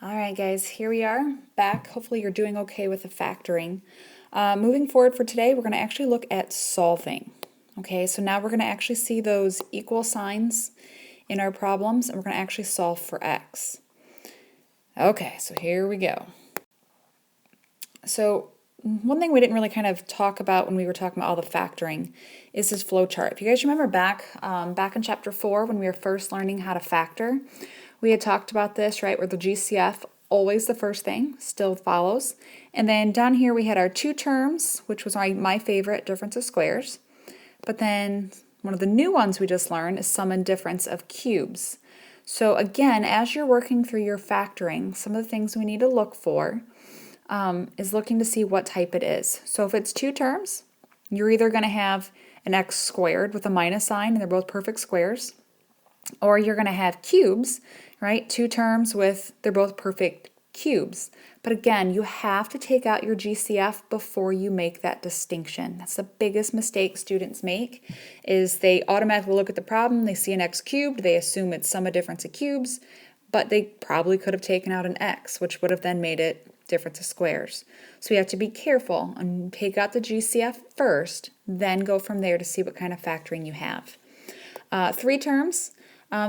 All right, guys, here we are back. Hopefully you're doing okay with the factoring. Moving forward for today, we're going to actually look at solving. Okay, so now we're going to actually see those equal signs in our problems, and we're going to actually solve for x. Okay, so here we go. So one thing we didn't really kind of talk about when we were talking about all the factoring is this flow chart. If you guys remember back in chapter 4 when we were first learning how to factor, we had talked about this, right, where the GCF, always the first thing, still follows. And then down here we had our two terms, which was my favorite, difference of squares. But then one of the new ones we just learned is sum and difference of cubes. So again, as you're working through your factoring, some of the things we need to look for is looking to see what type it is. So if it's two terms, you're either going to have an x squared with a minus sign, and they're both perfect squares, or you're going to have cubes, right? Two terms with, they're both perfect cubes. But again, you have to take out your GCF before you make that distinction. That's the biggest mistake students make, is they automatically look at the problem, they see an x cubed, they assume it's sum of difference of cubes, but they probably could have taken out an x, which would have then made it difference of squares. So we have to be careful and take out the GCF first, then go from there to see what kind of factoring you have. Three terms.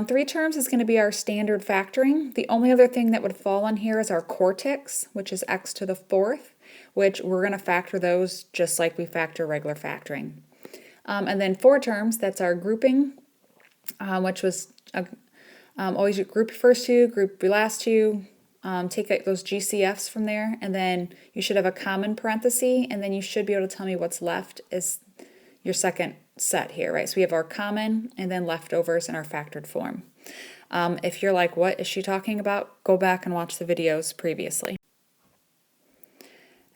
Three terms is going to be our standard factoring. The only other thing that would fall on here is our quartics, which is x to the fourth, which we're going to factor those just like we factor regular factoring. And then four terms, that's our grouping, which was always group your first two, group your last two, take out those GCFs from there, and then you should have a common parenthesis, and then you should be able to tell me what's left is your second set here, right? So we have our common and then leftovers in our factored form. If you're like, what is she talking about? Go back and watch the videos previously.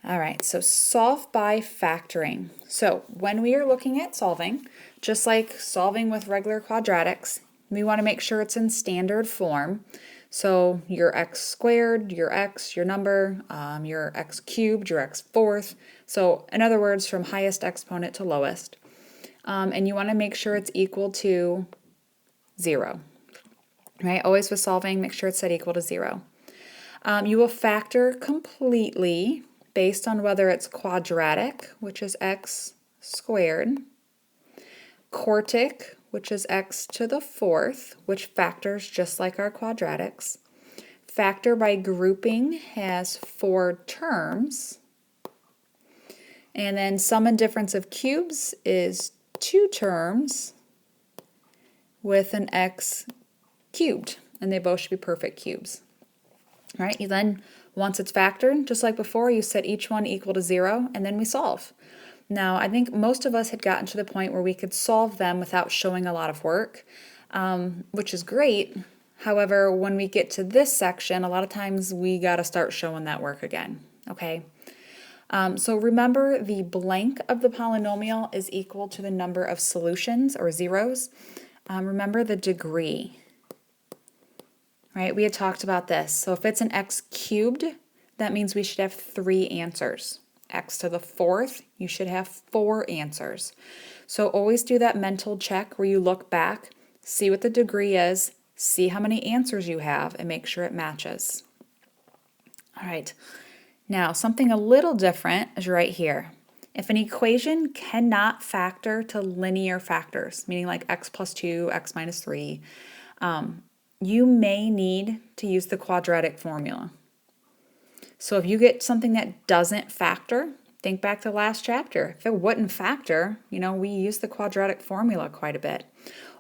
All right, so solve by factoring. So when we are looking at solving, just like solving with regular quadratics, we want to make sure it's in standard form. So your x squared, your x, your number, your x cubed, your x fourth. So in other words, from highest exponent to lowest. And you want to make sure it's equal to 0. Right? Always with solving, make sure it's set equal to 0. You will factor completely based on whether it's quadratic, which is x squared, quartic, which is x to the fourth, which factors just like our quadratics. Factor by grouping has 4 terms. And then sum and difference of cubes is 2 terms with an x cubed, and they both should be perfect cubes. All right, you then, once it's factored, just like before, you set each one equal to 0, and then we solve. Now, I think most of us had gotten to the point where we could solve them without showing a lot of work, which is great. However, when we get to this section, a lot of times we got to start showing that work again, okay? So remember, the blank of the polynomial is equal to the number of solutions, or zeros. Remember the degree. Right, we had talked about this. So if it's an x cubed, that means we should have 3 answers. X to the fourth, you should have 4 answers. So always do that mental check where you look back, see what the degree is, see how many answers you have, and make sure it matches. All right, now something a little different is right here. If an equation cannot factor to linear factors, meaning like x plus 2, x minus 3, you may need to use the quadratic formula. So if you get something that doesn't factor, think back to last chapter. If it wouldn't factor, we use the quadratic formula quite a bit.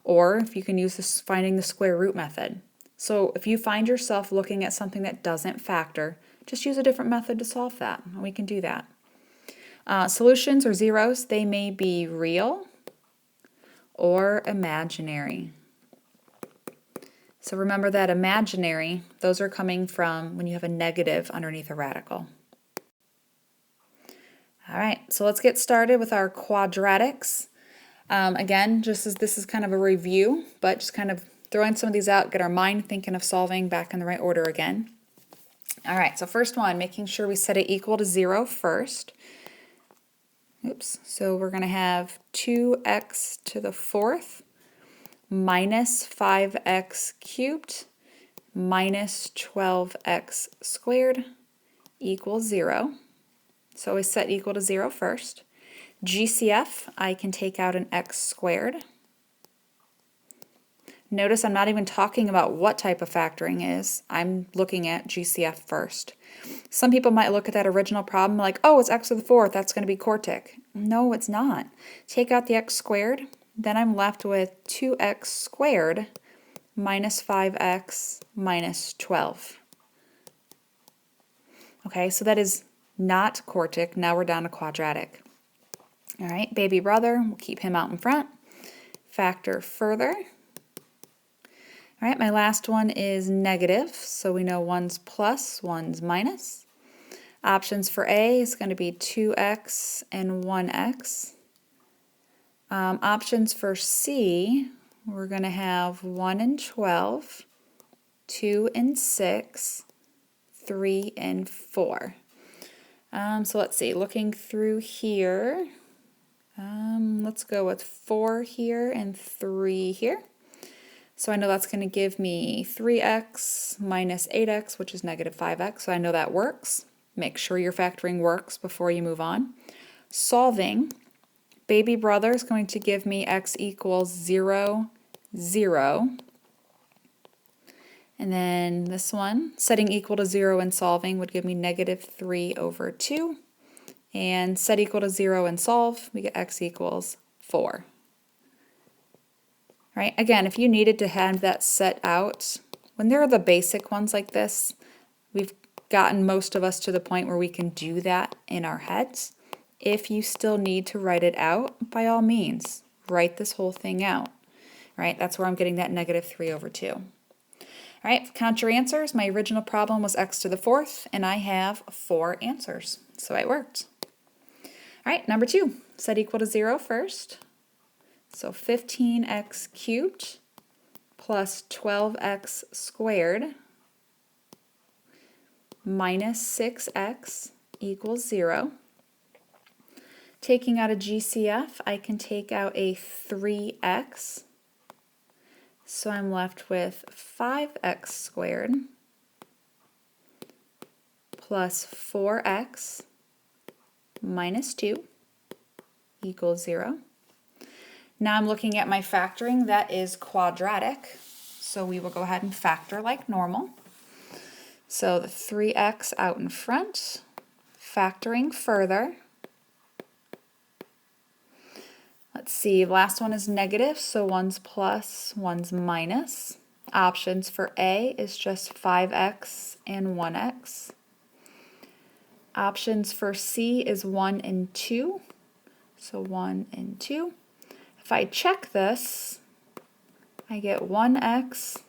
Or if you can use this finding the square root method. So if you find yourself looking at something that doesn't factor, just use a different method to solve that. We can do that. Solutions or zeros, they may be real or imaginary. So remember that imaginary, those are coming from when you have a negative underneath a radical. All right, so let's get started with our quadratics. Again, just as this is kind of a review, but just kind of throwing some of these out, get our mind thinking of solving back in the right order again. All right, so first one, making sure we set it equal to 0 first. Oops, so we're going to have 2x to the fourth minus 5x cubed minus 12x squared equals 0. So we set equal to 0 first. GCF, I can take out an x squared. Notice I'm not even talking about what type of factoring is. I'm looking at GCF first. Some people might look at that original problem like, oh, it's x to the fourth, that's going to be quartic. No, it's not. Take out the x squared, then I'm left with 2x squared minus 5x minus 12. Okay, so that is not quartic. Now we're down to quadratic. All right, baby brother, we'll keep him out in front. Factor further. All right, my last one is negative, so we know one's plus, one's minus. Options for A is going to be 2x and 1x. Options for C, we're going to have 1 and 12, 2 and 6, 3 and 4. So let's see, looking through here, let's go with 4 here and 3 here. So I know that's going to give me 3x minus 8x, which is negative 5x, so I know that works. Make sure your factoring works before you move on. Solving, baby brother is going to give me x equals 0, 0. And then this one, setting equal to 0 and solving would give me negative 3 over 2. And set equal to 0 and solve, we get x equals 4. Right? Again, if you needed to have that set out, when there are the basic ones like this, we've gotten most of us to the point where we can do that in our heads. If you still need to write it out, by all means, write this whole thing out. Right? That's where I'm getting that negative 3 over 2. All right, count your answers. My original problem was x to the fourth, and I have 4 answers, so it worked. All right, number 2, set equal to 0 first. So 15x cubed plus 12x squared minus 6x equals 0. Taking out a GCF, I can take out a 3x. So I'm left with 5x squared plus 4x minus 2 equals 0. Now I'm looking at my factoring, that is quadratic, so we will go ahead and factor like normal. So the 3x out in front, factoring further. Let's see, last one is negative, so one's plus, one's minus. Options for A is just 5x and 1x. Options for C is 1 and 2, so 1 and 2. If I check this, I get 1x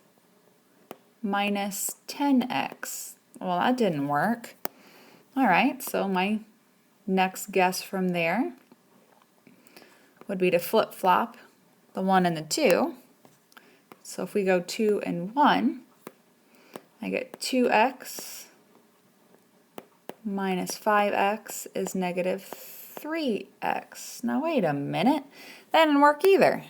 minus 10x. Well, that didn't work. All right, so my next guess from there would be to flip-flop the 1 and the 2. So if we go 2 and 1, I get 2x minus 5x is negative 3x. Now wait a minute, that didn't work either.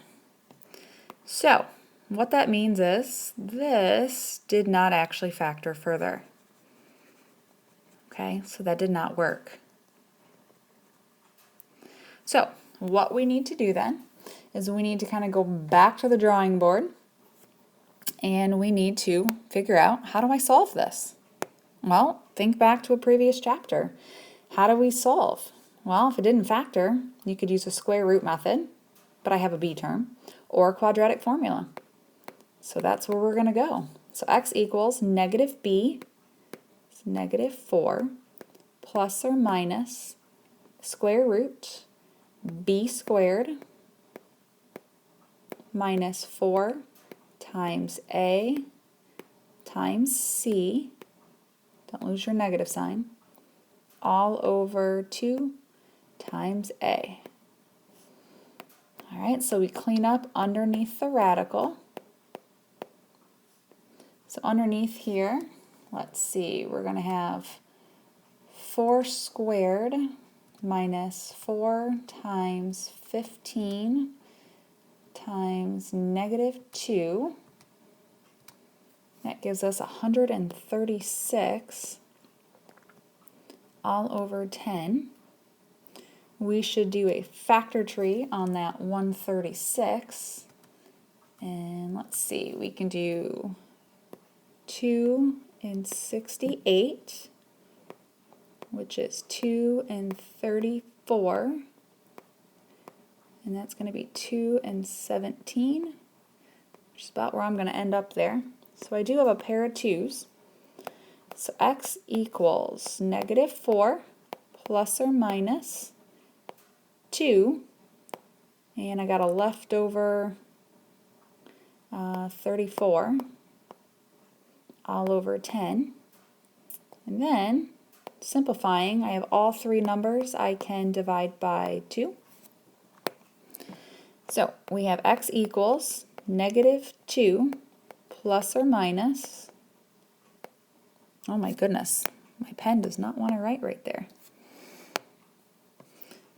So what that means is this did not actually factor further. Okay, so that did not work. So what we need to do then is we need to kind of go back to the drawing board and we need to figure out, how do I solve this? Well, think back to a previous chapter. How do we solve? Well, if it didn't factor, you could use a square root method, but I have a b term, or a quadratic formula. So that's where we're going to go. So x equals negative b, it's negative 4, plus or minus square root b squared minus 4 times a times c, don't lose your negative sign, all over 2 times a. All right, so we clean up underneath the radical. So underneath here, let's see, we're going to have 4 squared minus 4 times 15 times negative 2 That gives us 136 all over 10. We should do a factor tree on that 136. And let's see, we can do 2 and 68, which is 2 and 34. And that's going to be 2 and 17, which is about where I'm going to end up there. So I do have a pair of 2's. So x equals -4 plus or minus 2. And I got a leftover 34 all over 10. And then, simplifying, I have all three numbers I can divide by 2. So we have x equals -2 plus or minus, oh my goodness, my pen does not want to write right there.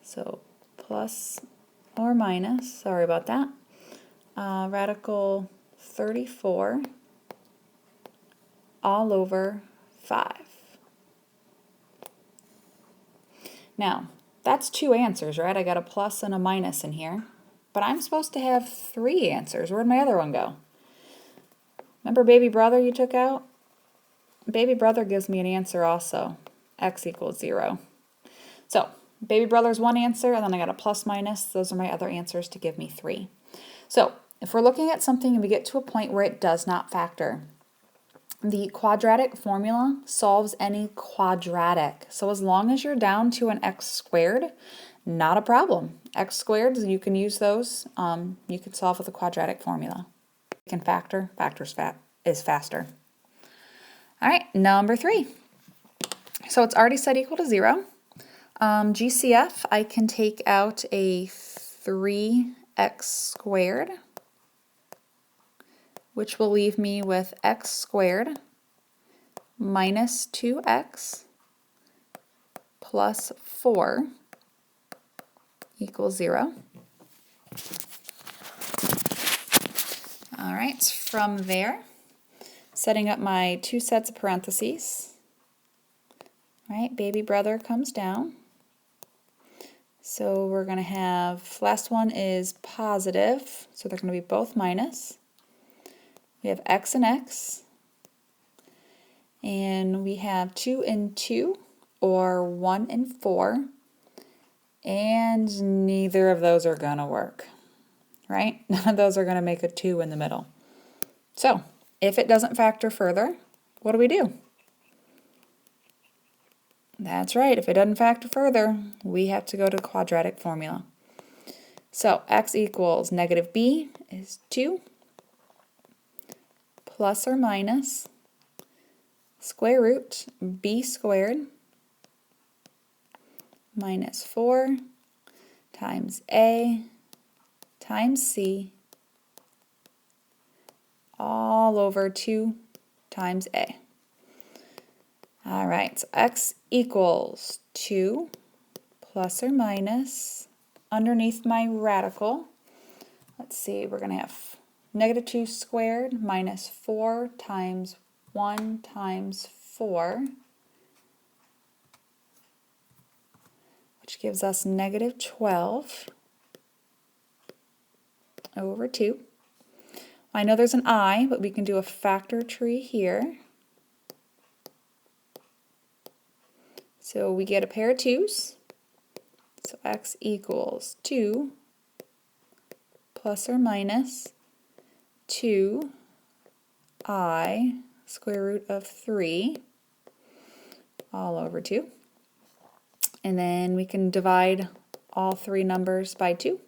So plus or minus, sorry about that, radical 34 all over 5. Now, that's 2 answers, right? I got a plus and a minus in here. But I'm supposed to have 3 answers. Where'd my other one go? Remember baby brother you took out? Baby brother gives me an answer also. X equals 0. So, baby brother's one answer, and then I got a plus minus. Those are my other answers to give me 3. So, if we're looking at something and we get to a point where it does not factor, the quadratic formula solves any quadratic. So as long as you're down to an x squared, not a problem. X squared, you can use those. You can solve with a quadratic formula. You can factor. Factors is faster. All right, number 3. So it's already set equal to 0. GCF, I can take out a 3x squared, which will leave me with x squared minus 2x plus 4 equals 0. All right, from there, setting up my 2 sets of parentheses. All right, baby brother comes down. So we're going to have, last one is positive, so they're going to be both minus. We have x and x. And we have 2 and 2, or 1 and 4. And neither of those are going to work, right? None of those are going to make a 2 in the middle. So, if it doesn't factor further, what do? That's right, if it doesn't factor further, we have to go to quadratic formula. So, x equals -b is 2 plus or minus square root b squared minus 4 times a times c all over 2 times a. All right, so x equals 2 plus or minus, underneath my radical, let's see, we're going to have -2 squared minus 4 times 1 times 4, which gives us -12 over 2. I know there's an I, but we can do a factor tree here. So we get a pair of 2's. So x equals 2 plus or minus 2i square root of 3 all over 2. And then we can divide all 3 numbers by 2.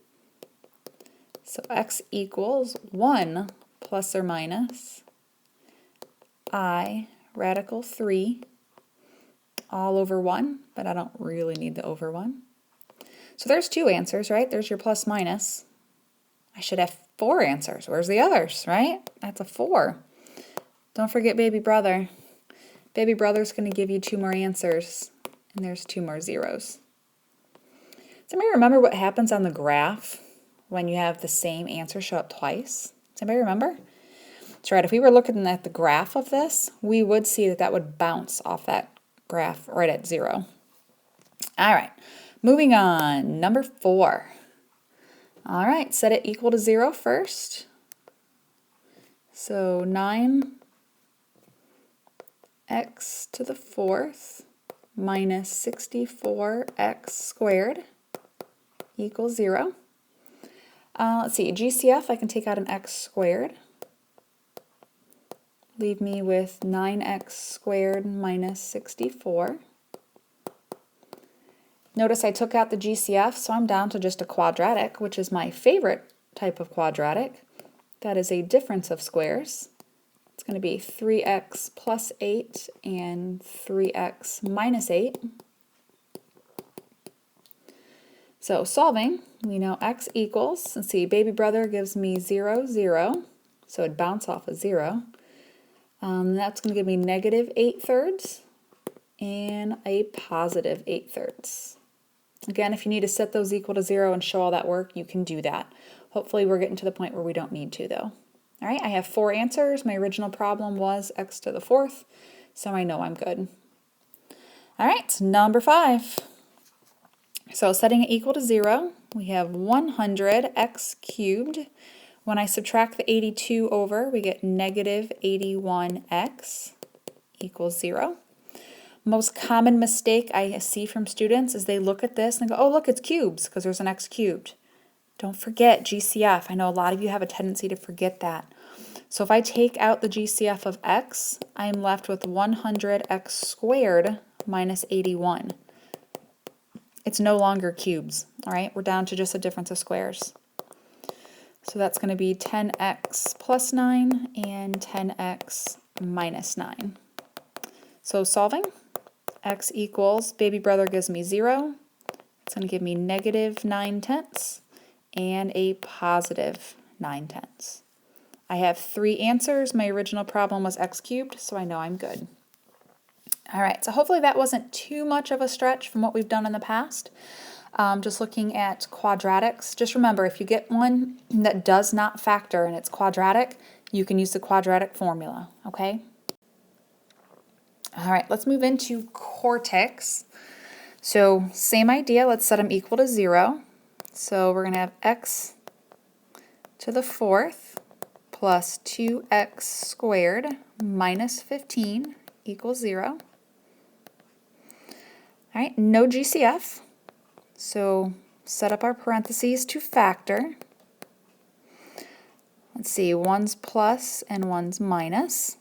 So x equals 1 plus or minus I radical 3 all over 1, but I don't really need the over 1. So there's 2 answers, right? There's your plus minus. I should have 4 answers. Where's the others, right? That's a 4. Don't forget baby brother. Baby brother's going to give you 2 more answers, and there's 2 more zeros. Does anybody remember what happens on the graph when you have the same answer show up twice? Does anybody remember? That's right, if we were looking at the graph of this, we would see that that would bounce off that graph right at 0. All right, moving on, number 4. All right, set it equal to 0 first. So 9x to the 4th minus 64x squared equals 0. Let's see, GCF, I can take out an x squared. Leave me with 9x squared minus 64. Notice I took out the GCF, so I'm down to just a quadratic, which is my favorite type of quadratic. That is a difference of squares. It's going to be 3x plus 8 and 3x minus 8. So solving, we know x equals, let's see, baby brother gives me 0, 0, so it'd bounce off of 0. That's going to give me negative 8/3 and a positive 8/3. Again, if you need to set those equal to 0 and show all that work, you can do that. Hopefully we're getting to the point where we don't need to though. All right, I have 4 answers. My original problem was x to the 4th, so I know I'm good. All right, number 5. So setting it equal to 0, we have 100x cubed. When I subtract the 82 over, we get negative 81x equals 0. Most common mistake I see from students is they look at this and go, oh look, it's cubes because there's an x cubed. Don't forget GCF. I know a lot of you have a tendency to forget that. So if I take out the GCF of x, I am left with 100x squared minus 81. It's no longer cubes, all right? We're down to just a difference of squares. So that's going to be 10x plus 9 and 10x minus 9. So solving, x equals, baby brother gives me 0. It's going to give me negative 9/10 and a positive 9/10. I have 3 answers. My original problem was x cubed, so I know I'm good. All right, so hopefully that wasn't too much of a stretch from what we've done in the past. Just looking at quadratics. Just remember, if you get one that does not factor and it's quadratic, you can use the quadratic formula, okay? All right, let's move into quartics. So same idea, let's set them equal to 0. So we're going to have x to the 4th plus 2x squared minus 15 equals 0. All right, no GCF, so set up our parentheses to factor. Let's see, one's plus and one's minus.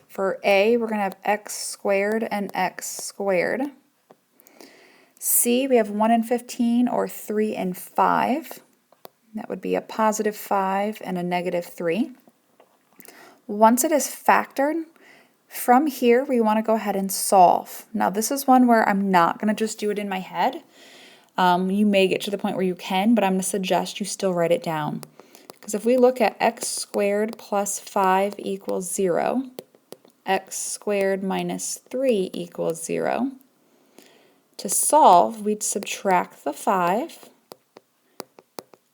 For A, we're going to have x squared and x squared. C, we have 1 and 15, or 3 and 5. That would be a positive 5 and a negative 3. Once it is factored, from here, we want to go ahead and solve. Now, this is one where I'm not going to just do it in my head. You may get to the point where you can, but I'm going to suggest you still write it down. Because if we look at x squared plus 5 equals 0, x squared minus 3 equals 0, to solve, we'd subtract the 5.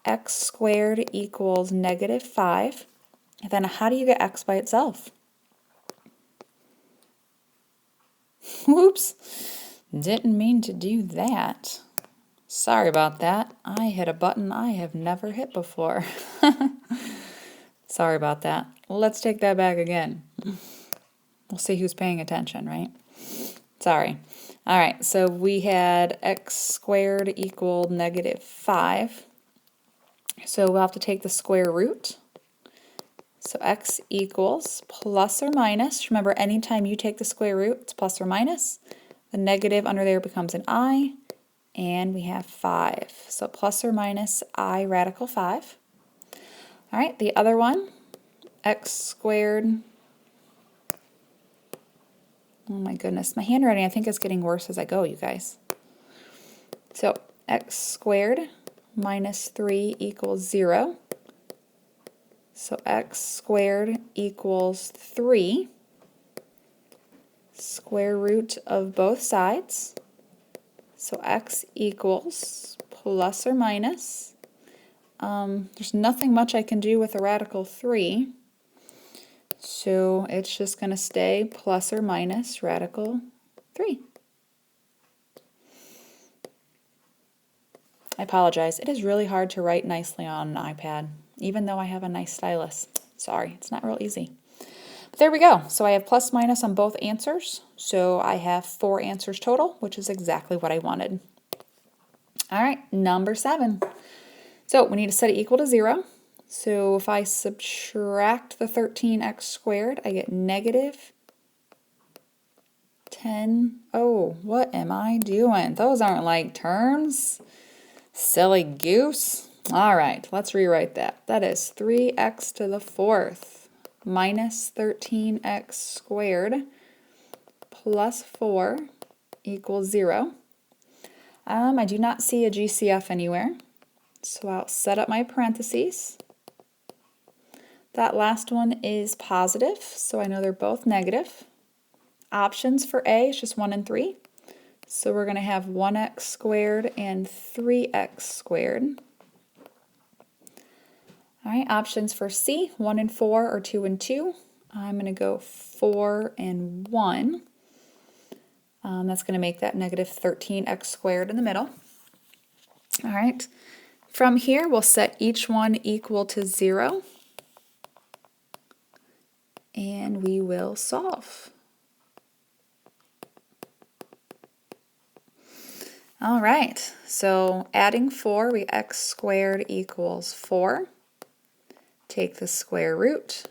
X squared equals negative 5. And then how do you get x by itself? Whoops, didn't mean to do that. Sorry about that. I hit a button I have never hit before. Sorry about that. Let's take that back again. We'll see who's paying attention, right? Sorry. All right, so we had x squared equal negative 5. So we'll have to take the square root. So x equals plus or minus. Remember, anytime you take the square root, it's plus or minus. The negative under there becomes an I, and we have 5. So plus or minus I radical 5. All right, the other one, x squared. Oh my goodness, my handwriting I think is getting worse as I go, you guys. So x squared minus 3 equals 0. So x squared equals 3. Square root of both sides. So x equals plus or minus. There's nothing much I can do with a radical 3. So it's just going to stay plus or minus radical 3. I apologize. It is really hard to write nicely on an iPad, even though I have a nice stylus. Sorry, it's not real easy. But there we go. So I have plus minus on both answers. So I have 4 answers total, which is exactly what I wanted. All right, number 7. So we need to set it equal to 0. So if I subtract the 13x squared, I get negative 10. Oh, what am I doing? Those aren't like terms. Silly goose. All right, let's rewrite that. That is 3x to the 4th minus 13x squared plus 4 equals 0. I do not see a GCF anywhere, so I'll set up my parentheses. That last one is positive, so I know they're both negative. Options for A is just 1 and 3. So we're going to have 1x squared and 3x squared. All right, options for C, 1 and 4 or 2 and 2. I'm going to go 4 and 1. That's going to make that negative 13x squared in the middle. All right, from here we'll set each one equal to 0. And we will solve. All right, so adding 4, we x squared equals 4. Take the square root.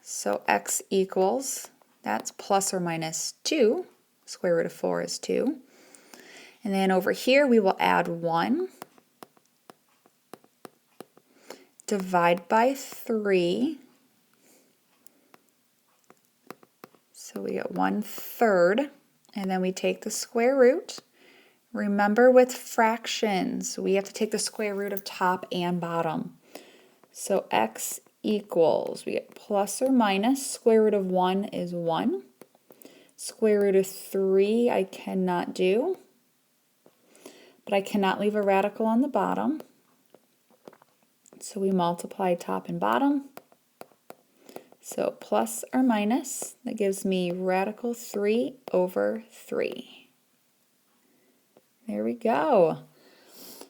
So x equals, that's plus or minus 2. Square root of 4 is 2. And then over here we will add 1. Divide by 3. So we get 1/3. And then we take the square root. Remember with fractions, we have to take the square root of top and bottom. So x equals, we get plus or minus, square root of 1 is 1. Square root of 3 I cannot do, but I cannot leave a radical on the bottom. So we multiply top and bottom. So plus or minus, that gives me radical 3 over 3. There we go.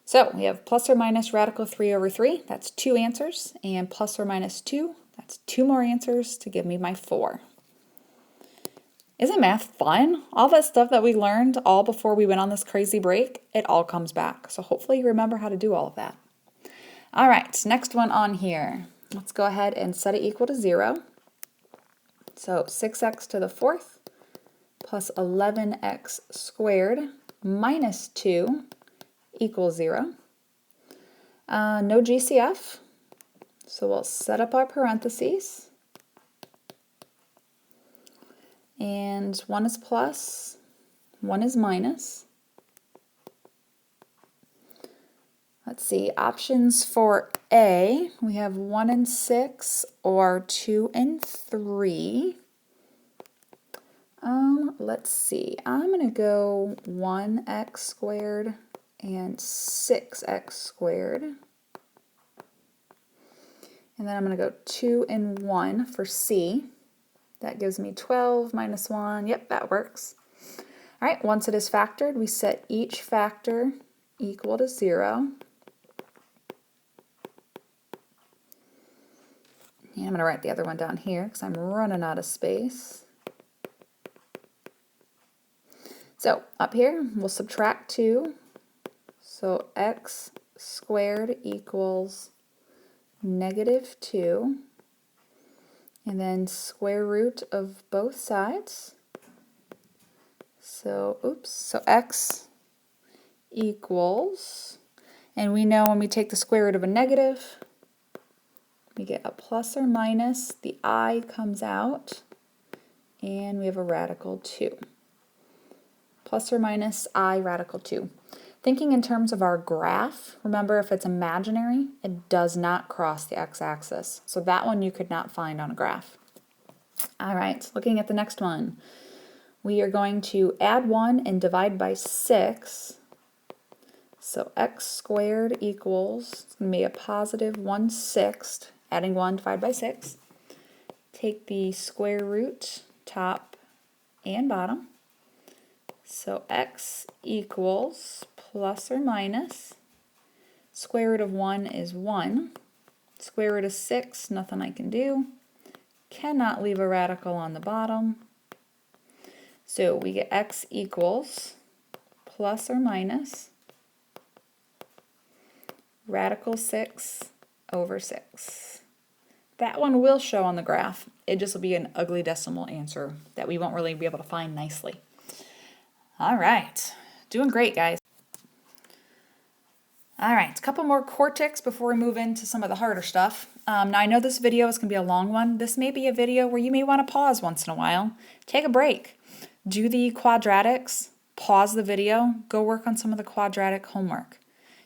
So we have plus or minus radical 3 over 3. That's 2 answers. And plus or minus 2, that's 2 more answers to give me my 4. Isn't math fun? All that stuff that we learned all before we went on this crazy break, it all comes back. So hopefully you remember how to do all of that. All right, next one on here. Let's go ahead and set it equal to 0. So 6x to the 4th plus 11x squared minus 2 equals 0. No GCF, so we'll set up our parentheses. And 1 is plus, 1 is minus. Let's see, options for A, we have 1 and 6 or 2 and 3. Let's see, I'm going to go 1x squared and 6x squared. And then I'm going to go 2 and 1 for C. That gives me 12 minus 1. Yep, that works. All right, once it is factored, we set each factor equal to 0. And I'm going to write the other one down here because I'm running out of space. So up here, we'll subtract 2. So x squared equals negative 2. And then square root of both sides. So x equals, and we know when we take the square root of a negative, we get a plus or minus, the I comes out, and we have a radical 2. Plus or minus I radical 2. Thinking in terms of our graph, remember if it's imaginary, it does not cross the x-axis. So that one you could not find on a graph. All right, looking at the next one. We are going to add 1 and divide by 6. So x squared equals, it's going to be a positive 1/6. Adding 1 divided by 6. take the square root top and bottom. So x equals plus or minus, square root of 1 is 1, square root of 6, nothing I can do, cannot leave a radical on the bottom. So we get x equals plus or minus radical 6 over 6. That one will show on the graph. It just will be an ugly decimal answer that we won't really be able to find nicely. All right, doing great, guys. All right, a couple more core ticks before we move into some of the harder stuff. Now I know this video is going to be a long one. This may be a video where you may want to pause once in a while. Take a break. Do the quadratics, pause the video, go work on some of the quadratic homework.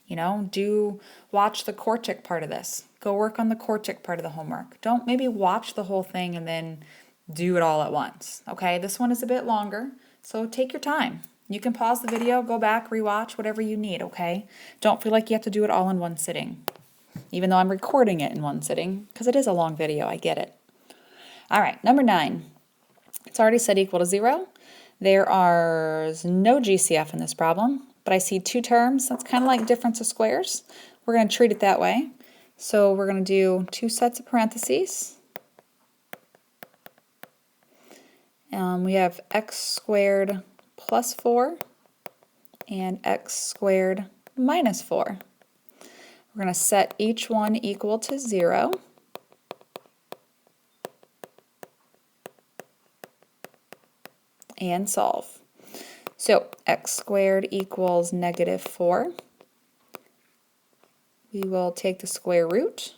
You know, watch the core tick part of this. Go work on the core tick part of the homework. Don't maybe watch the whole thing and then do it all at once. Okay, this one is a bit longer, so take your time. You can pause the video, go back, rewatch, whatever you need, okay? Don't feel like you have to do it all in one sitting, even though I'm recording it in one sitting, because it is a long video, I get it. All right, number 9. It's already set equal to 0. There are no GCF in this problem, but I see 2 terms. That's kind of like difference of squares. We're going to treat it that way. So we're going to do 2 sets of parentheses. We have x squared plus 4 and x squared minus 4. We're going to set each one equal to 0. And solve. So x squared equals negative 4. We will take the square root.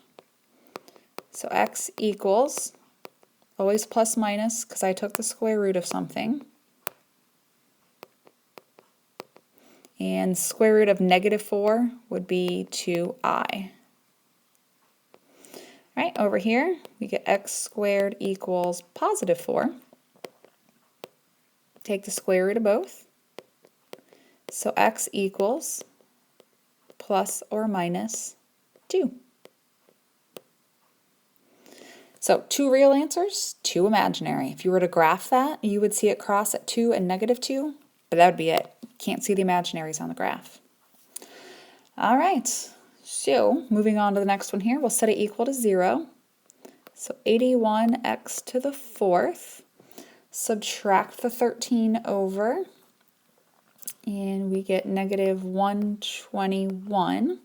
So x equals, always plus minus because I took the square root of something. And square root of negative 4 would be 2i. Right, over here we get x squared equals positive 4. Take the square root of both. So x equals plus or minus 2. So 2 real answers, 2 imaginary. If you were to graph that, you would see it cross at 2 and negative 2, but that would be it. Can't see the imaginaries on the graph. All right, so moving on to the next one here, we'll set it equal to 0. So 81x to the 4th. Subtract the 13 over, and we get negative 121.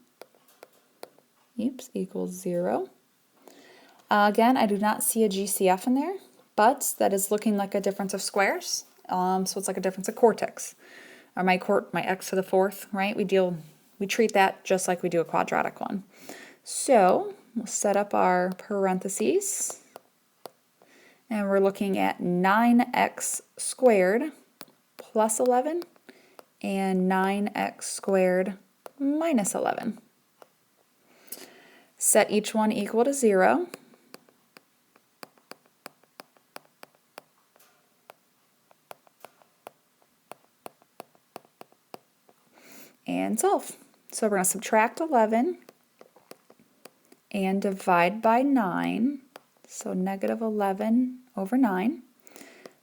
Oops, equals 0. Again, I do not see a GCF in there, but that is looking like a difference of squares. So it's like a difference of cortex, or my x to the 4th, right? We treat that just like we do a quadratic one. So we'll set up our parentheses, and we're looking at 9x squared plus 11 and 9x squared minus 11. Set each one equal to 0. And solve. So we're going to subtract 11 and divide by 9. So negative 11 over 9.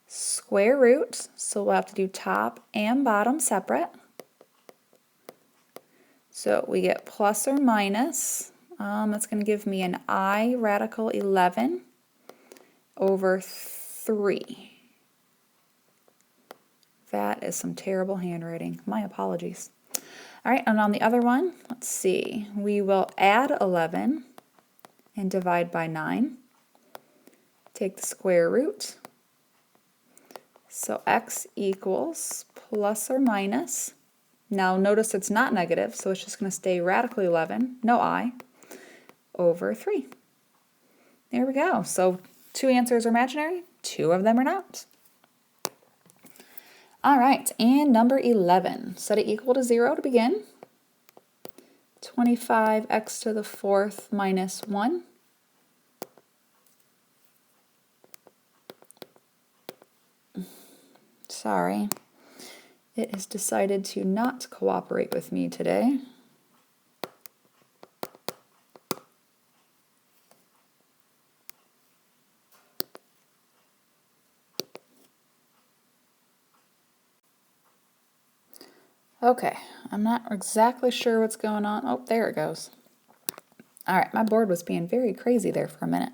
Square root, so we'll have to do top and bottom separate. So we get plus or minus. That's going to give me an I radical 11 over 3. That is some terrible handwriting. My apologies. All right, and on the other one, let's see. We will add 11 and divide by 9. Take the square root. So x equals plus or minus. Now notice it's not negative, so it's just going to stay radically 11, no I, over 3. There we go. So 2 answers are imaginary, 2 of them are not. All right, and number 11. Set it equal to 0 to begin. 25x to the 4th minus 1. Sorry, it has decided to not cooperate with me today. Okay, I'm not exactly sure what's going on. Oh, there it goes. All right, my board was being very crazy there for a minute.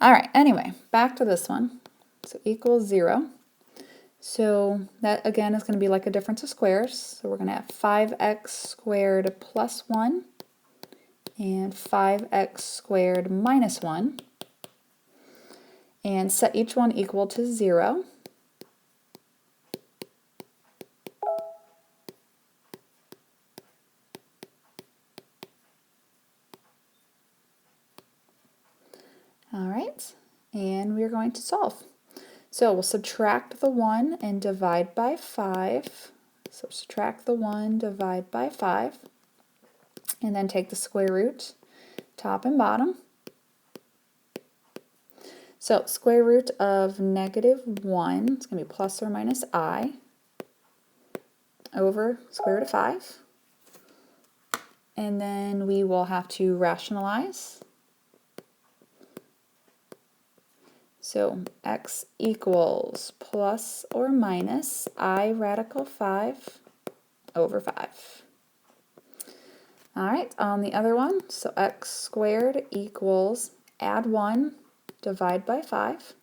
All right, anyway, back to this one. So equals 0. So that again is going to be like a difference of squares. So we're going to have 5x squared plus 1 and 5x squared minus 1. And set each one equal to 0. All right, and we're going to solve. So we'll subtract the 1 and divide by 5. So subtract the 1, divide by 5, and then take the square root, top and bottom. So square root of negative 1, it's going to be plus or minus I, over square root of 5. And then we will have to rationalize. So x equals plus or minus I radical 5 over 5. All right, on the other one, so x squared equals add 1, divide by 5,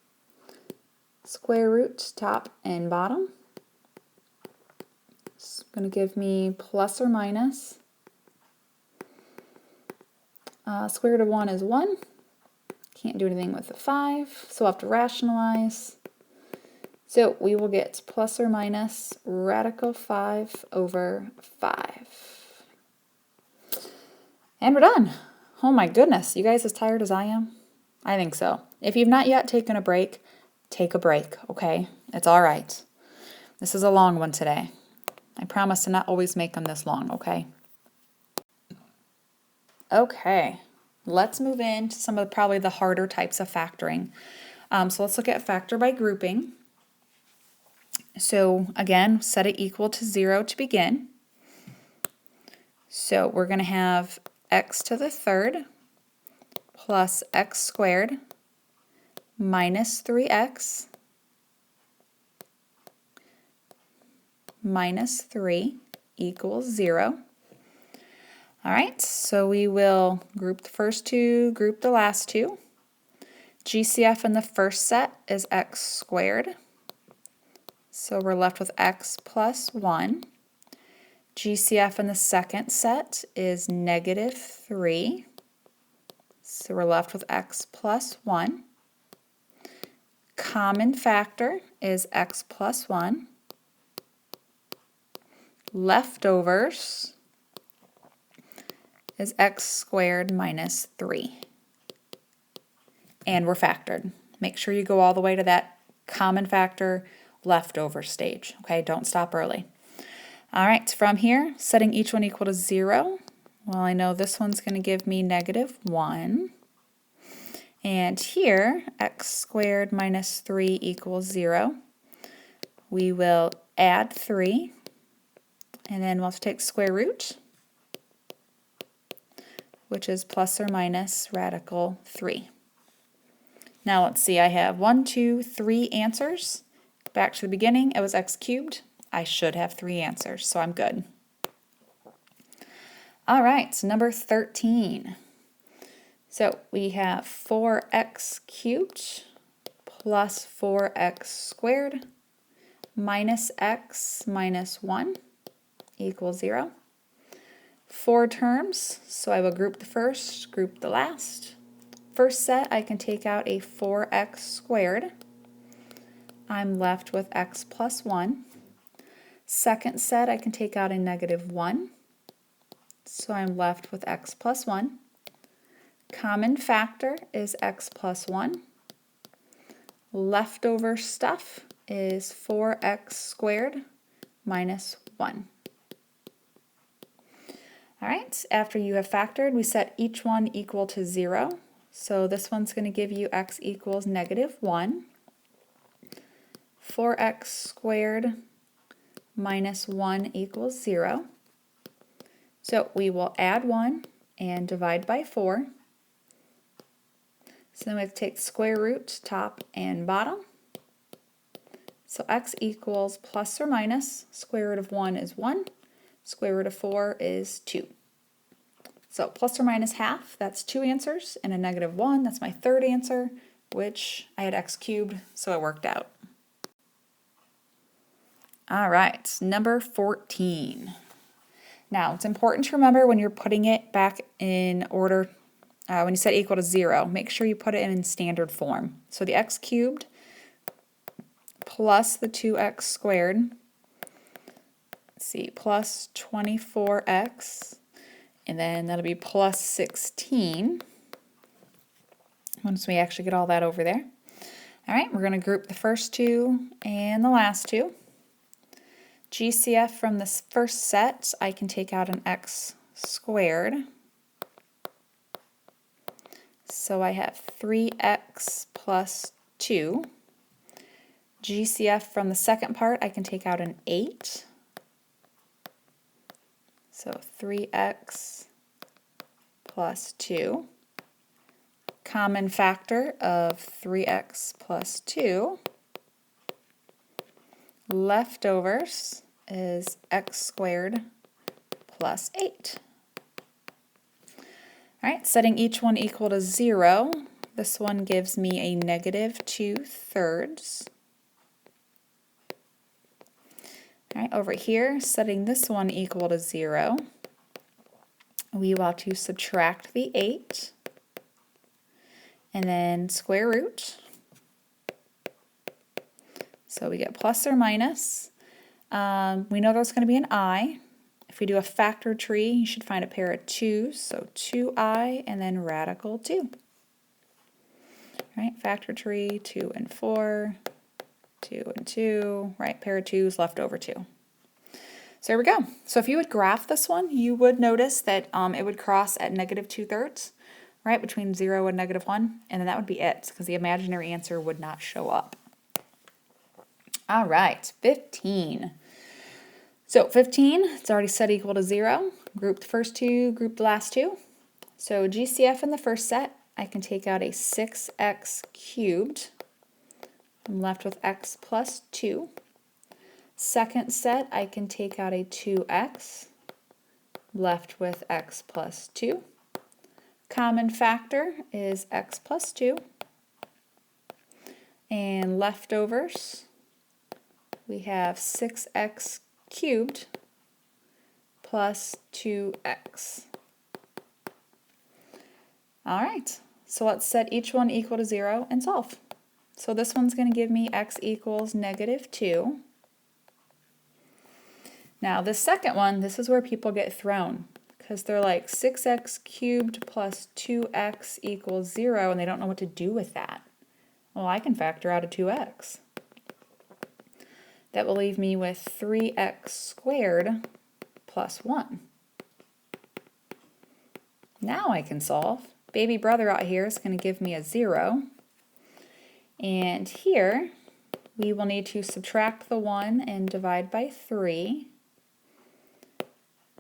square root top and bottom. It's going to give me plus or minus. Square root of 1 is 1. Can't do anything with the 5, so we'll have to rationalize. So we will get plus or minus radical 5 over 5. And we're done. Oh my goodness, you guys as tired as I am? I think so. If you've not yet taken a break, take a break, okay? It's all right. This is a long one today. I promise to not always make them this long, okay? Okay, let's move into some of probably the harder types of factoring. So let's look at factor by grouping. So again, set it equal to 0 to begin. So we're going to have x to the third plus x squared minus 3x minus 3 equals 0. All right, so we will group the first two, group the last two. GCF in the first set is x squared. So we're left with x plus 1. GCF in the second set is negative 3. So we're left with x plus 1. Common factor is x plus 1. Leftovers is x squared minus 3. And we're factored. Make sure you go all the way to that common factor leftover stage. Okay, don't stop early. All right, from here, setting each one equal to 0. Well, I know this one's going to give me negative 1. And here, x squared minus 3 equals 0. We will add 3. And then we'll have to take square root, which is plus or minus radical 3. Now let's see, I have 1, 2, 3 answers. Back to the beginning, it was x cubed. I should have 3 answers, so I'm good. All right, so number 13. So we have 4x cubed plus 4x squared minus x minus 1 equals 0. 4 terms, so I will group the first, group the last. First set, I can take out a 4x squared. I'm left with x plus 1. Second set, I can take out a negative 1. So I'm left with x plus 1. Common factor is x plus 1. Leftover stuff is 4x squared minus 1. All right, after you have factored, we set each one equal to 0. So this one's going to give you x equals negative 1. 4x squared minus 1 equals 0. So we will add 1 and divide by 4. So then we have to take square root, top and bottom. So x equals plus or minus, square root of 1 is 1, Square root of 4 is 2. So plus or minus half, that's 2 answers, and a negative 1, that's my third answer, which I had x cubed, so it worked out. All right, number 14. Now, it's important to remember when you're putting it back in order, when you set equal to 0, make sure you put it in standard form. So the x cubed plus the 2x squared, let's see, plus 24x, and then that'll be plus 16 once we actually get all that over there. All right, we're going to group the first two and the last two. GCF from this first set, I can take out an x squared. So I have 3x plus 2. GCF from the second part, I can take out an 8. So 3x plus 2. Common factor of 3x plus 2. Leftovers is x squared plus 8. All right, setting each one equal to 0, this one gives me a negative 2/3. All right, over here, setting this one equal to 0, we want to subtract the 8 and then square root. So we get plus or minus. We know there's going to be an I. If we do a factor tree, you should find a pair of 2's, so 2i and then radical 2. Right, factor tree, 2 and 4, 2 and 2, right, pair of 2's left over 2. So there we go. So if you would graph this one, you would notice that it would cross at negative 2/3, right, between 0 and negative 1, and then that would be it, because the imaginary answer would not show up. All right, 15. So 15, it's already set equal to 0. Group the first two, group the last two. So GCF in the first set, I can take out a 6x cubed. I'm left with x plus 2. Second set, I can take out a 2x, left with x plus 2. Common factor is x plus 2. And leftovers, we have 6x cubed plus 2x. All right, so let's set each one equal to 0 and solve. So this one's going to give me x equals negative 2. Now this second one, this is where people get thrown, because they're like 6x cubed plus 2x equals 0, and they don't know what to do with that. Well, I can factor out a 2x. That will leave me with 3x squared plus 1. Now I can solve. Baby brother out here is going to give me a 0. And here we will need to subtract the 1 and divide by 3.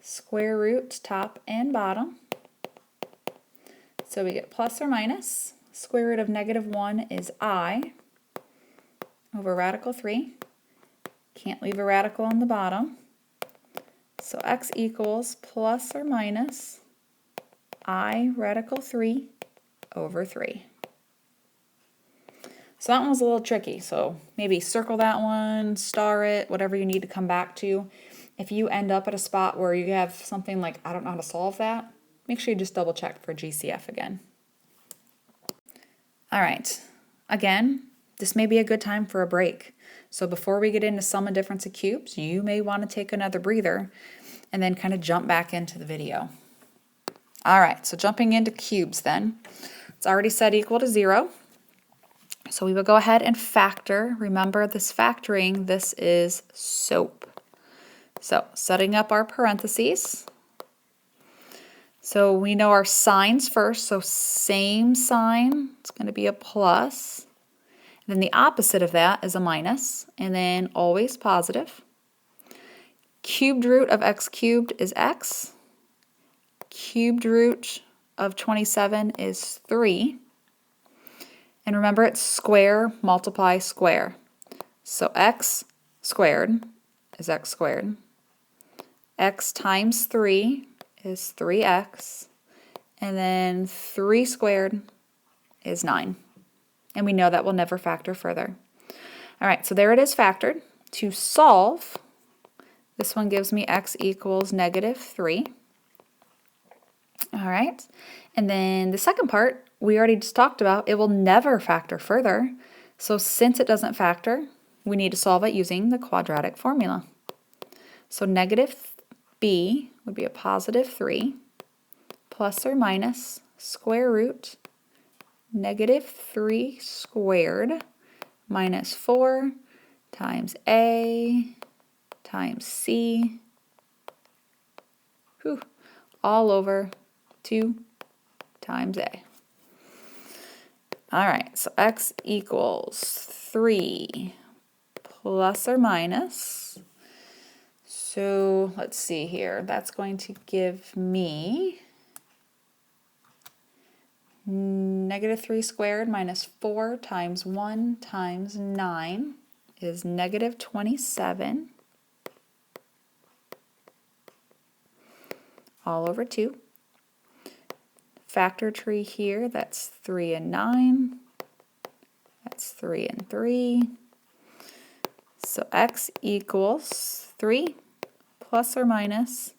Square root top and bottom. So we get plus or minus. Square root of negative 1 is I over radical 3. Can't leave a radical on the bottom. So x equals plus or minus I radical 3 over 3. So that one was a little tricky, so maybe circle that one, star it, whatever you need to come back to. If you end up at a spot where you have something like, I don't know how to solve that, make sure you just double check for GCF again. All right, again, this may be a good time for a break. So before we get into sum and difference of cubes, you may want to take another breather and then kind of jump back into the video. All right, so jumping into cubes then. It's already set equal to 0. So we will go ahead and factor. Remember this factoring, this is SOAP. So setting up our parentheses. So we know our signs first, so same sign, it's going to be a plus. Then the opposite of that is a minus, and then always positive. Cubed root of x cubed is x. Cubed root of 27 is 3. And remember, it's square multiply square. So x squared is x squared. x times 3 is 3x, and then 3 squared is 9. And we know that will never factor further. All right, so there it is factored. To solve, this one gives me x equals negative 3. All right, and then the second part, we already just talked about, it will never factor further. So since it doesn't factor, we need to solve it using the quadratic formula. So negative b would be a positive 3 plus or minus square root negative 3 squared minus 4 times a times c, all over 2 times a. All right, so x equals 3 plus or minus. So let's see here. That's going to give me negative 3 squared minus 4 times 1 times 9 is negative 27 all over 2. Factor tree here, that's 3 and 9. That's 3 and 3. So x equals 3 plus or minus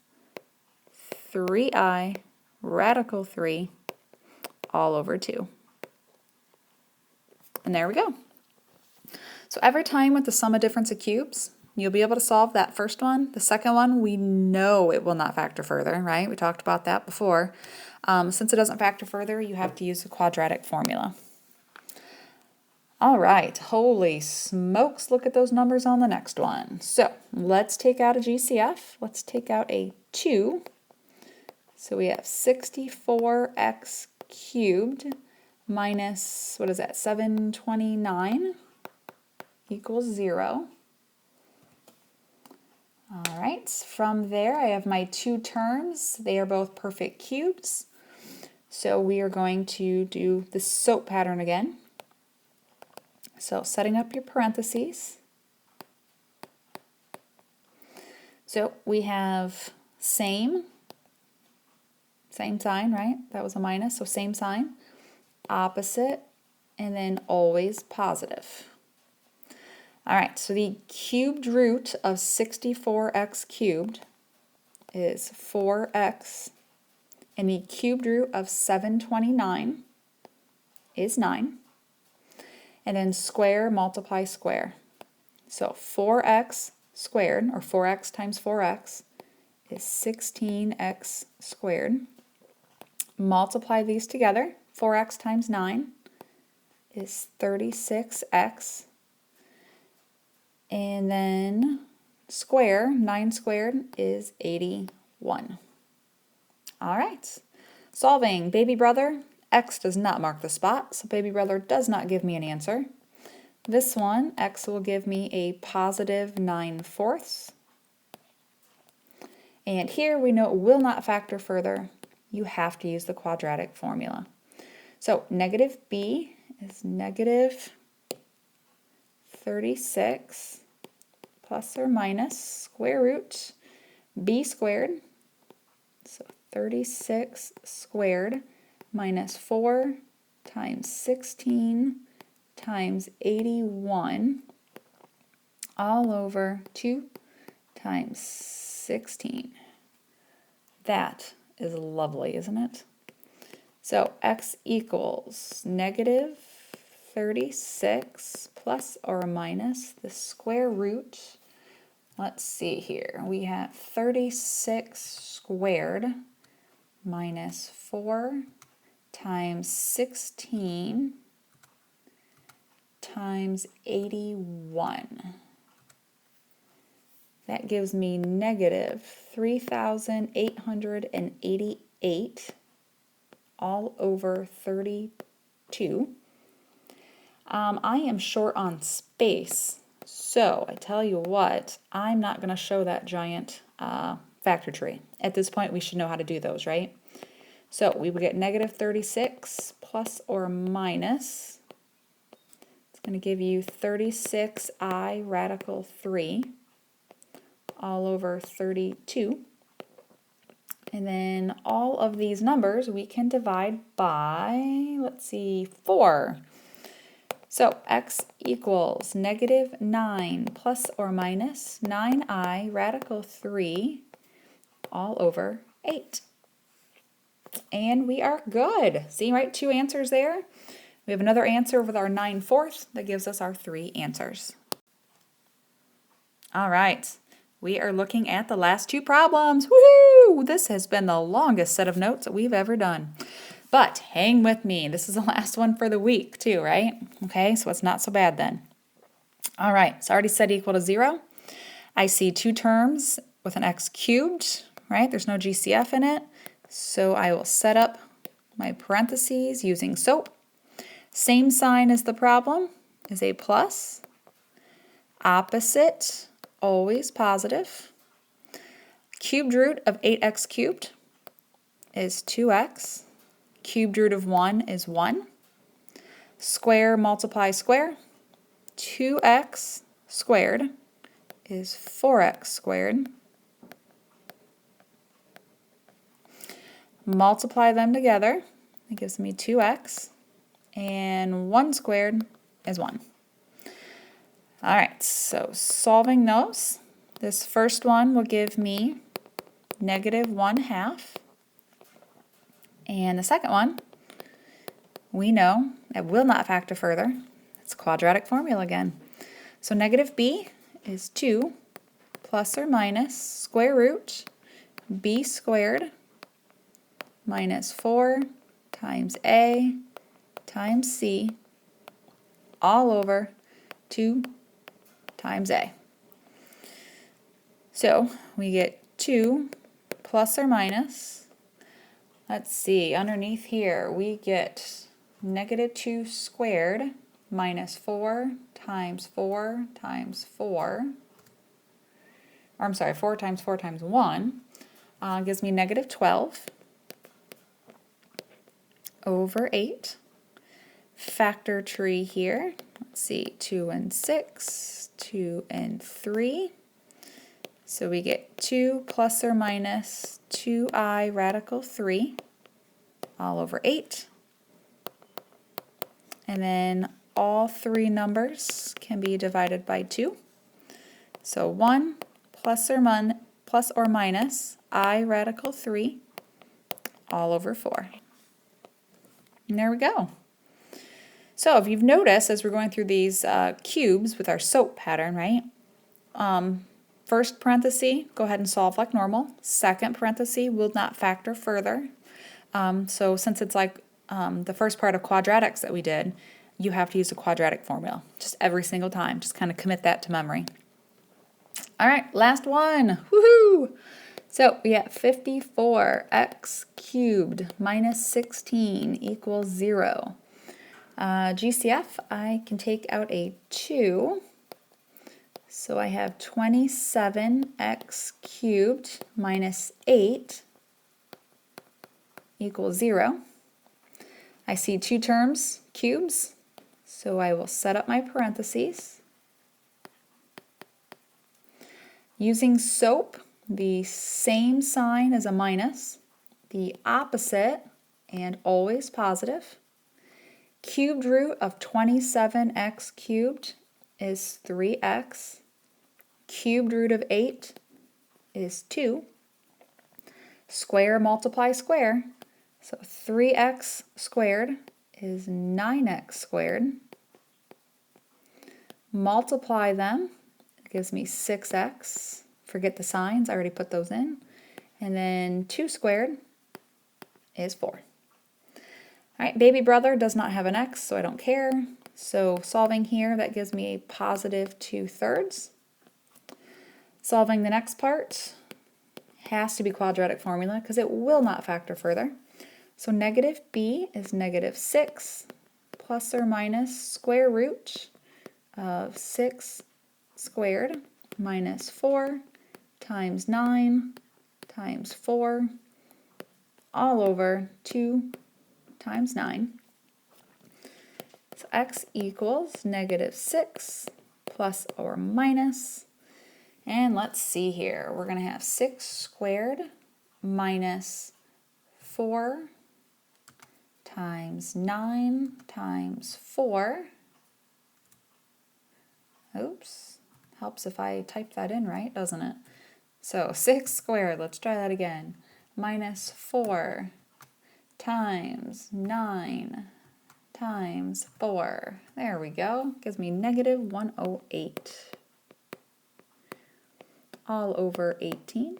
3i radical 3 all over 2. And there we go. So every time with the sum of difference of cubes, you'll be able to solve that first one. The second one, we know it will not factor further, right? We talked about that before. Since it doesn't factor further, you have to use the quadratic formula. All right, holy smokes, look at those numbers on the next one. So let's take out a GCF. Let's take out a 2. So we have 64x cubed minus, what is that, 729 equals 0. All right, from there I have my 2 terms. They are both perfect cubes. So we are going to do the SOAP pattern again. So setting up your parentheses. So we have same sign, right? That was a minus, so same sign, opposite, and then always positive. All right, so the cubed root of 64x cubed is 4x, and the cubed root of 729 is 9. And then square multiply square. So 4x squared, or 4x times 4x, is 16x squared. Multiply these together. 4x times 9 is 36x. And then square, 9 squared is 81. All right. Solving baby brother. X does not mark the spot, so baby brother does not give me an answer. This one, x will give me a positive 9/4. And here we know it will not factor further. You have to use the quadratic formula. So negative b is negative 36 plus or minus square root b squared. So 36 squared minus 4 times 16 times 81 all over 2 times 16. That is lovely, isn't it? So x equals negative 36 plus or minus the square root. Let's see here. We have 36 squared minus 4 times 16 times 81. That gives me negative 3,888 all over 32. I am short on space, so I tell you what, I'm not going to show that giant factor tree. At this point, we should know how to do those, right? So we would get negative 36 plus or minus. It's going to give you 36i radical 3 all over 32. And then all of these numbers we can divide by, let's see, 4. So x equals negative 9 plus or minus 9I radical 3 all over 8. And we are good. See, right? 2 answers there. We have another answer with our 9/4 that gives us our 3 answers. All right. We are looking at the last 2 problems. Woohoo! This has been the longest set of notes that we've ever done. But hang with me. This is the last one for the week too, right? Okay, so it's not so bad then. All right, it's already set equal to 0. I see 2 terms with an x cubed, right? There's no GCF in it. So I will set up my parentheses using SOAP. Same sign as the problem is a plus. Opposite, always positive. Cubed root of 8x cubed is 2x. Cubed root of 1 is 1. Square multiply square. 2x squared is 4x squared. Multiply them together. It gives me 2x. And 1 squared is 1. All right, so solving those. This first one will give me negative 1/2. And the second one, we know it will not factor further. It's a quadratic formula again. So negative b is 2 plus or minus square root b squared minus 4 times a times c all over 2 times a. So we get 2 plus or minus, let's see, underneath here we get negative 2 squared minus 4 times 4 times 4, or I'm sorry, 4 times 4 times 1 gives me negative 12 over 8. Factor tree here, let's see, 2 and 6, 2 and 3. So we get 2 plus or minus 2I radical 3 all over 8. And then all 3 numbers can be divided by 2. So 1 plus or minus I radical 3 all over 4. And there we go. So if you've noticed, as we're going through these cubes with our SOAP pattern, right? First parenthesis, go ahead and solve like normal. Second parenthesis will not factor further. So since it's like the first part of quadratics that we did, you have to use a quadratic formula just every single time. Just kind of commit that to memory. All right, last one. Woohoo! So we have 54x cubed minus 16 equals 0. GCF, I can take out a 2. So I have 27x cubed minus 8 equals 0. I see 2 terms, cubes, so I will set up my parentheses. Using SOAP, the same sign as a minus, the opposite, and always positive. Cubed root of 27x cubed is 3x. Cubed root of 8 is 2. Square multiply square. So 3x squared is 9x squared. Multiply them. It gives me 6x. Forget the signs, I already put those in. And then 2 squared is 4. All right, baby brother does not have an x, so I don't care. So solving here, that gives me a positive 2/3. Solving the next part has to be quadratic formula because it will not factor further. So negative b is negative 6 plus or minus square root of 6 squared minus 4 times 9 times 4 all over 2 times 9. So x equals negative 6 plus or minus, and let's see here, we're going to have 6 squared minus 4 times 9 times 4. Oops, helps if I type that in right, doesn't it? So 6 squared, let's try that again. Minus 4 times 9 times 4. There we go. Gives me negative 108. All over 18.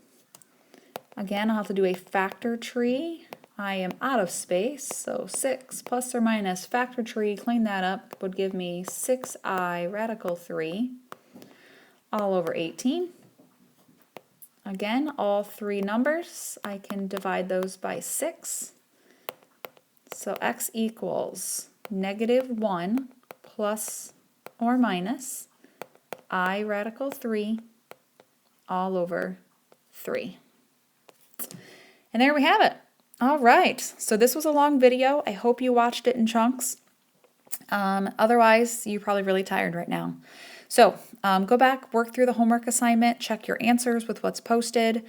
Again, I'll have to do a factor tree. I am out of space, so 6 plus or minus factor tree, clean that up, would give me 6i radical 3 all over 18. Again, all three numbers, I can divide those by 6. So x equals negative 1 plus or minus I radical 3 all over 3. And there we have it. All right, so this was a long video. I hope you watched it in chunks. Otherwise, you're probably really tired right now. So go back, work through the homework assignment, check your answers with what's posted.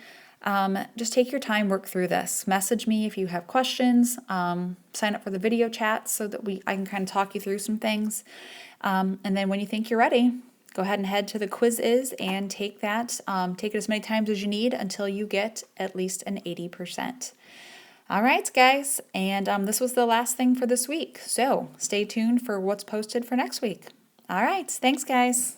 Just take your time, work through this. Message me if you have questions. Sign up for the video chat so that I can kind of talk you through some things. And then when you think you're ready, go ahead and head to the Quizizz and take that. Take it as many times as you need until you get at least an 80%. All right, guys, and this was the last thing for this week. So stay tuned for what's posted for next week. All right, thanks, guys.